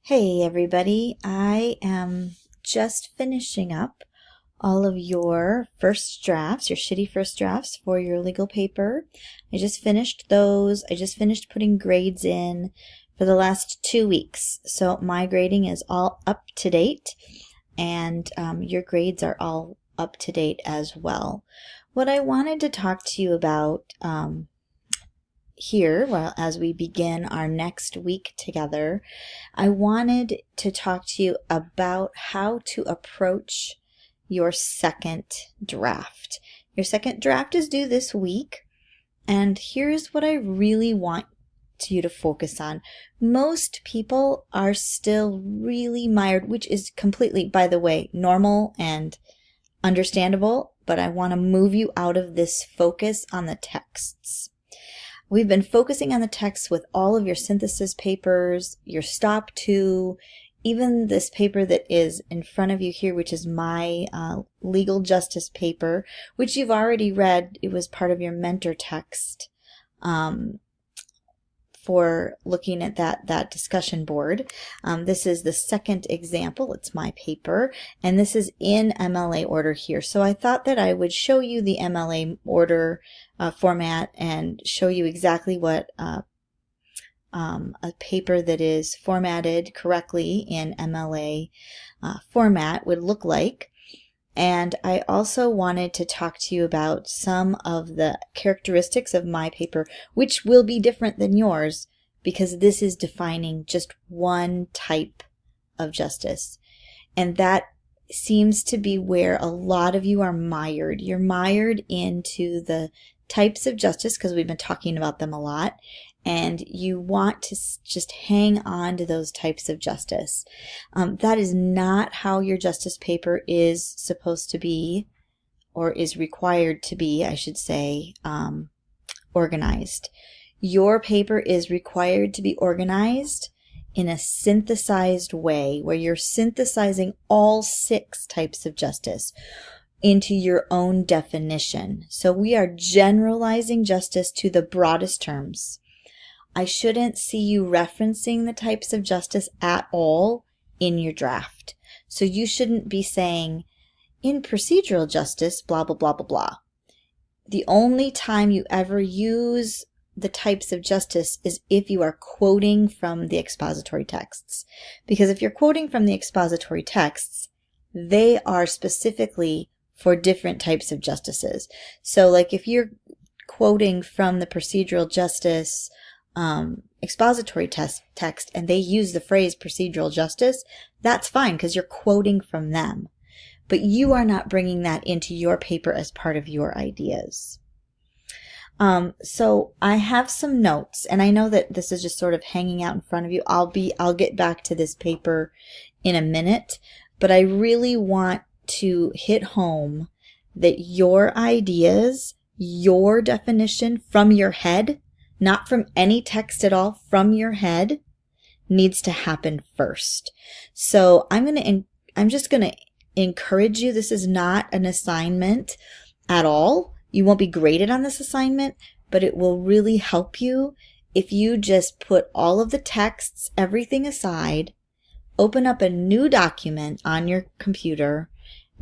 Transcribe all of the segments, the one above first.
Hey everybody, I am just finishing up all of your first drafts, your shitty first drafts for your legal paper. I just finished those. I just finished putting grades in for the last 2 weeks. So my grading is all up to date and your grades are all up to date as well. What I wanted to talk to you about here, well, as we begin our next week together, I wanted to talk to you about how to approach your second draft. Your second draft is due this week, and here's what I really want you to focus on. Most people are still really mired, which is completely, by the way, normal and understandable, but I want to move you out of this focus on the texts. We've been focusing on the text with all of your synthesis papers, your Stop 2, even this paper that is in front of you here, which is my legal justice paper, which you've already read. It was part of your mentor text for looking at that discussion board. This is the second example. It's my paper, and this is in MLA order here. So I thought that I would show you the MLA order format and show you exactly what a paper that is formatted correctly in MLA format would look like. And I also wanted to talk to you about some of the characteristics of my paper, which will be different than yours because this is defining just one type of justice. And that seems to be where a lot of you are mired. You're mired into the types of justice because we've been talking about them a lot, and you want to just hang on to those types of justice. That is not how your justice paper is supposed to be, or is required to be, I should say, organized. Your paper is required to be organized in a synthesized way, where you're synthesizing all 6 types of justice into your own definition. So we are generalizing justice to the broadest terms. I shouldn't see you referencing the types of justice at all in your draft. So you shouldn't be saying, in procedural justice, blah, blah, blah, blah, blah. The only time you ever use the types of justice is if you are quoting from the expository texts. Because if you're quoting from the expository texts, they are specifically for different types of justices. So like if you're quoting from the procedural justice expository text and they use the phrase procedural justice, that's fine because you're quoting from them. But you are not bringing that into your paper as part of your ideas. So I have some notes, and I know that this is just sort of hanging out in front of you. I'll get back to this paper in a minute, but I really want to hit home that your ideas, your definition from your head, not from any text at all, from your head, needs to happen first. So I'm just going to encourage you. This is not an assignment at all. You won't be graded on this assignment, but it will really help you if you just put all of the texts, everything aside, open up a new document on your computer,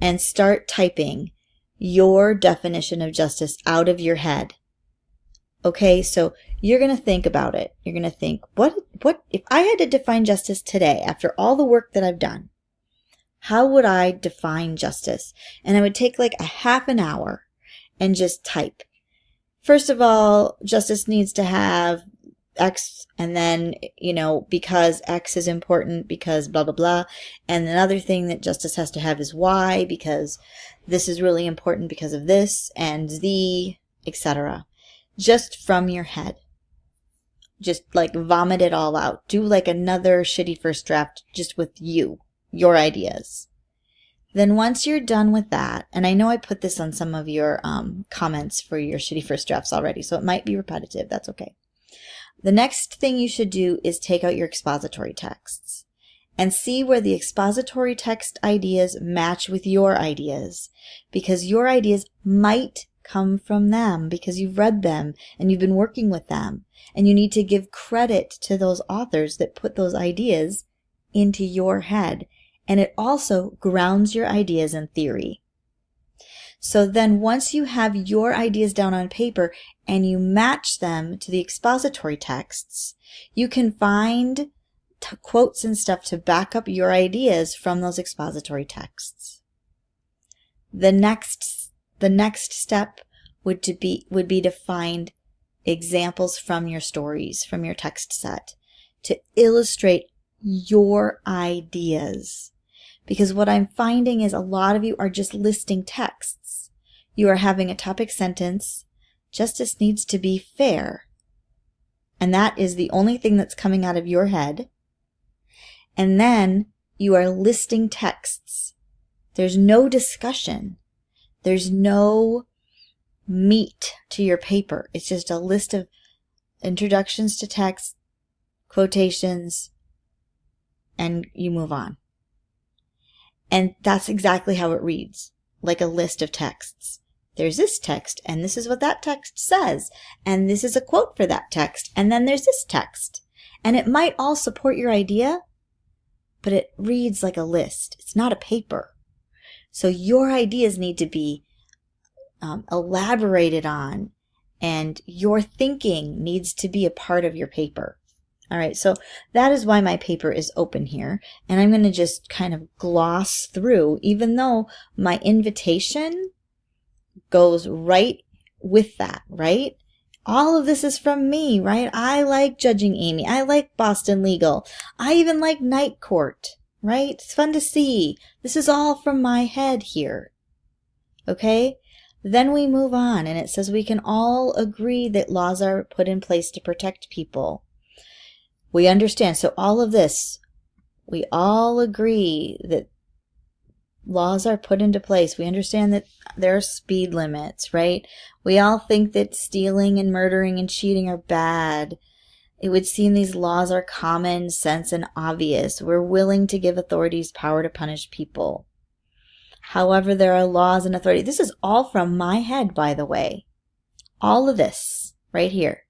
and start typing your definition of justice out of your head. Okay, so you're going to think about it. You're going to think, what if I had to define justice today after all the work that I've done? How would I define justice? And I would take like a half an hour and just type. First of all, justice needs to have X, and then, because X is important, because blah, blah, blah. And another thing that justice has to have is Y, because this is really important because of this, and Z, etc. Just from your head. Just like vomit it all out. Do like another shitty first draft just with your ideas. Then once you're done with that, and I know I put this on some of your comments for your shitty first drafts already, so it might be repetitive. That's okay. The next thing you should do is take out your expository texts and see where the expository text ideas match with your ideas, because your ideas might come from them because you've read them and you've been working with them, and you need to give credit to those authors that put those ideas into your head, and it also grounds your ideas in theory. So then once you have your ideas down on paper and you match them to the expository texts, you can find quotes and stuff to back up your ideas from those expository texts. The next step would be to find examples from your stories, from your text set, to illustrate your ideas. Because what I'm finding is a lot of you are just listing texts. You are having a topic sentence, justice needs to be fair. And that is the only thing that's coming out of your head. And then you are listing texts. There's no discussion. There's no meat to your paper. It's just a list of introductions to text, quotations, and you move on. And that's exactly how it reads, like a list of texts. There's this text, and this is what that text says, and this is a quote for that text, and then there's this text. And it might all support your idea, but it reads like a list. It's not a paper. So your ideas need to be elaborated on, and your thinking needs to be a part of your paper. All right, so that is why my paper is open here, and I'm going to just kind of gloss through, even though my invitation goes right with that, right? All of this is from me, right? I like Judging Amy. I like Boston Legal. I even like Night Court, right? It's fun to see. This is all from my head here, okay? Then we move on, and it says we can all agree that laws are put in place to protect people. We understand. So all of this, we all agree that laws are put into place. We understand that there are speed limits, right? We all think that stealing and murdering and cheating are bad. It would seem these laws are common sense and obvious. We're willing to give authorities power to punish people. However, there are laws and authority. This is all from my head, by the way. All of this right here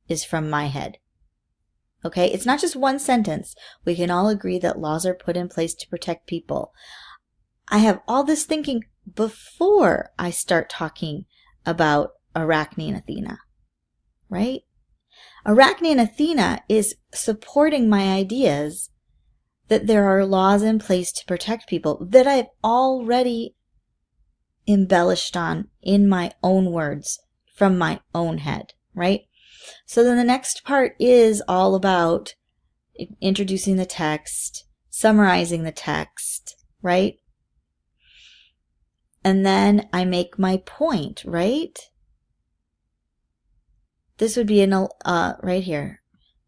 is from my head. Okay, it's not just one sentence. We can all agree that laws are put in place to protect people. I have all this thinking before I start talking about Arachne and Athena, right? Arachne and Athena is supporting my ideas that there are laws in place to protect people that I've already embellished on in my own words from my own head, right? So then the next part is all about introducing the text, summarizing the text, right? And then I make my point, right? This would be right here.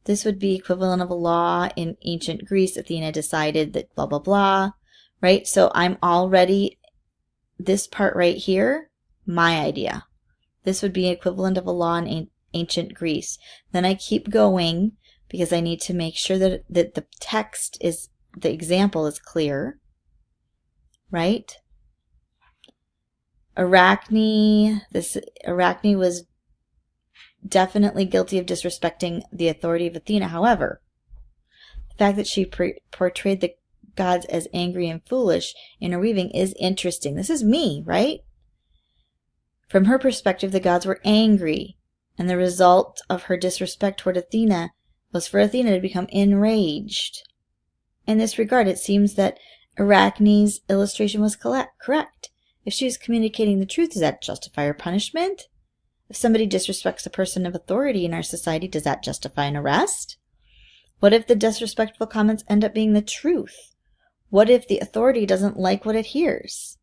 This would be equivalent of a law in ancient Greece. Athena decided that blah, blah, blah, right? So I'm already, this part right here, my idea. This would be equivalent of a law in ancient Greece. Then I keep going because I need to make sure that the text is, the example is clear, right? Arachne was definitely guilty of disrespecting the authority of Athena. However, the fact that she portrayed the gods as angry and foolish in her weaving is interesting. This is me, right? From her perspective, the gods were angry, and the result of her disrespect toward Athena was for Athena to become enraged. In this regard, it seems that Arachne's illustration was correct. If she was communicating the truth, does that justify her punishment? If somebody disrespects a person of authority in our society, does that justify an arrest? What if the disrespectful comments end up being the truth? What if the authority doesn't like what it hears?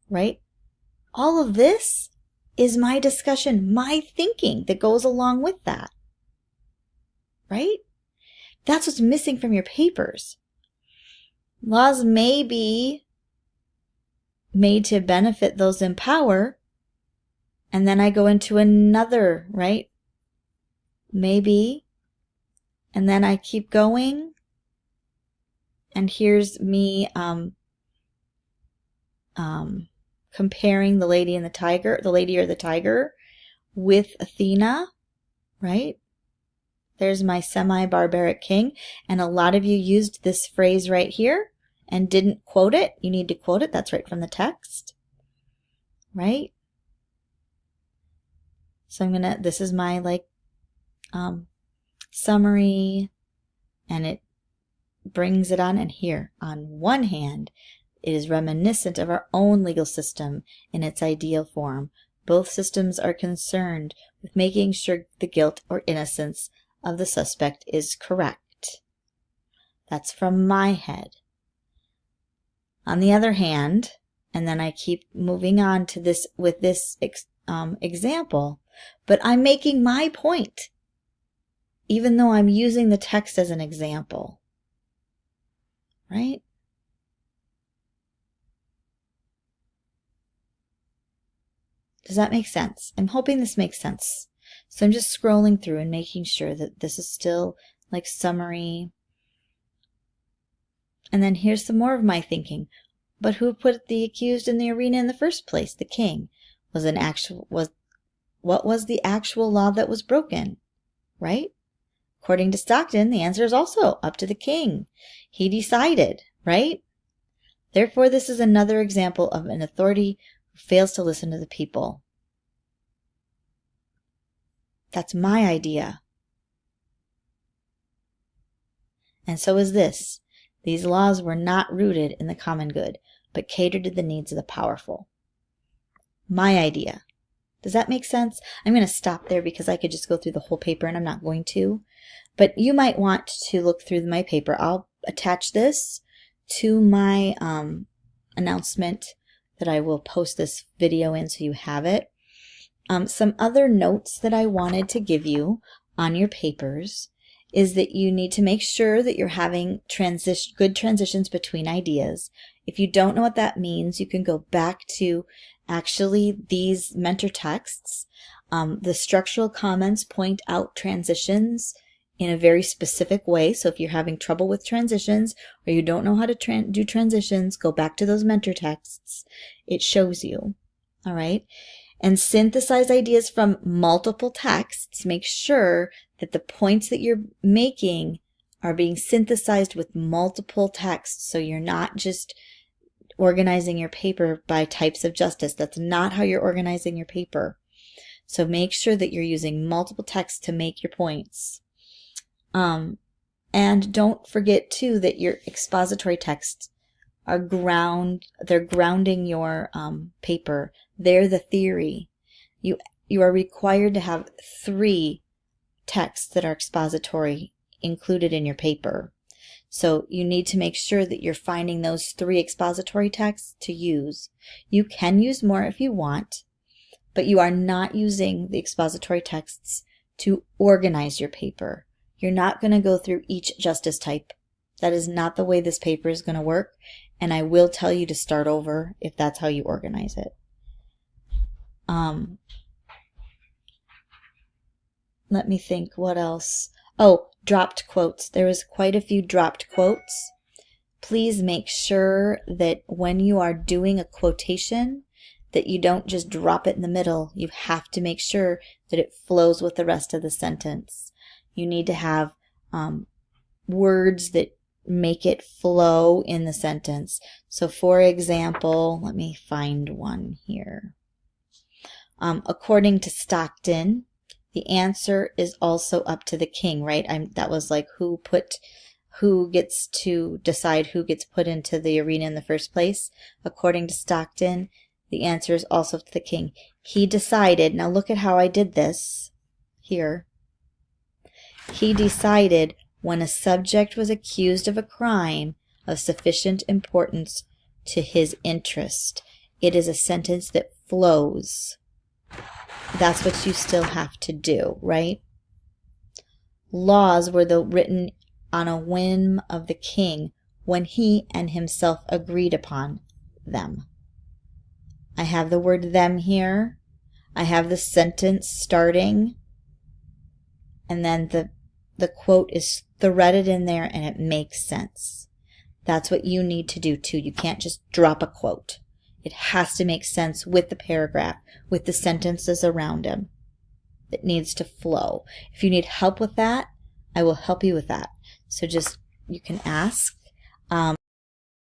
Right? All of this is my discussion, my thinking that goes along with that. Right? That's what's missing from your papers. Laws may be made to benefit those in power, and then I go into another, right? Maybe. And then I keep going. And here's me comparing the lady and the tiger, the lady or the tiger with Athena, right? There's my semi-barbaric king. And a lot of you used this phrase right here and didn't quote it. You need to quote it. That's right from the text. Right? So this is my summary, and it brings it on. And here, on one hand, it is reminiscent of our own legal system in its ideal form. Both systems are concerned with making sure the guilt or innocence of the suspect is correct. That's from my head. On the other hand, and then I keep moving on to this with this example, but I'm making my point, even though I'm using the text as an example. Right? Does that make sense? I'm hoping this makes sense. So I'm just scrolling through and making sure that this is still like summary. And then here's some more of my thinking. But who put the accused in the arena in the first place? The king. What was the actual law that was broken? Right? According to Stockton, the answer is also up to the king. He decided, right? Therefore, this is another example of an authority who fails to listen to the people. That's my idea. And so is this. These laws were not rooted in the common good, but catered to the needs of the powerful. My idea. Does that make sense? I'm going to stop there because I could just go through the whole paper, and I'm not going to. But you might want to look through my paper. I'll attach this to my announcement that I will post this video in so you have it. Some other notes that I wanted to give you on your papers is that you need to make sure that you're having good transitions between ideas. If you don't know what that means, you can go back to actually these mentor texts. The structural comments point out transitions in a very specific way. So if you're having trouble with transitions or you don't know how to do transitions, go back to those mentor texts. It shows you. All right. And synthesize ideas from multiple texts. Make sure that the points that you're making are being synthesized with multiple texts. So you're not just organizing your paper by types of justice. That's not how you're organizing your paper. So make sure that you're using multiple texts to make your points. And don't forget too that your expository texts are they're grounding your paper. They're the theory. You are required to have 3 texts that are expository included in your paper. So you need to make sure that you're finding those 3 expository texts to use. You can use more if you want, but you are not using the expository texts to organize your paper. You're not going to go through each justice type. That is not the way this paper is going to work, and I will tell you to start over if that's how you organize it. Let me think, what else? Oh, dropped quotes. There was quite a few dropped quotes. Please make sure that when you are doing a quotation, that you don't just drop it in the middle. You have to make sure that it flows with the rest of the sentence. You need to have words that make it flow in the sentence. So for example, let me find one here. According to Stockton, the answer is also up to the king, right? That was like who gets to decide who gets put into the arena in the first place. According to Stockton, the answer is also to the king. He decided, now look at how I did this here. He decided when a subject was accused of a crime of sufficient importance to his interest. It is a sentence that flows. That's what you still have to do, right? Laws were written on a whim of the king when he and himself agreed upon them. I have the word them here. I have the sentence starting. And then the quote is threaded in there and it makes sense. That's what you need to do too. You can't just drop a quote. It has to make sense with the paragraph, with the sentences around him. It needs to flow. If you need help with that, I will help you with that. So just, you can ask.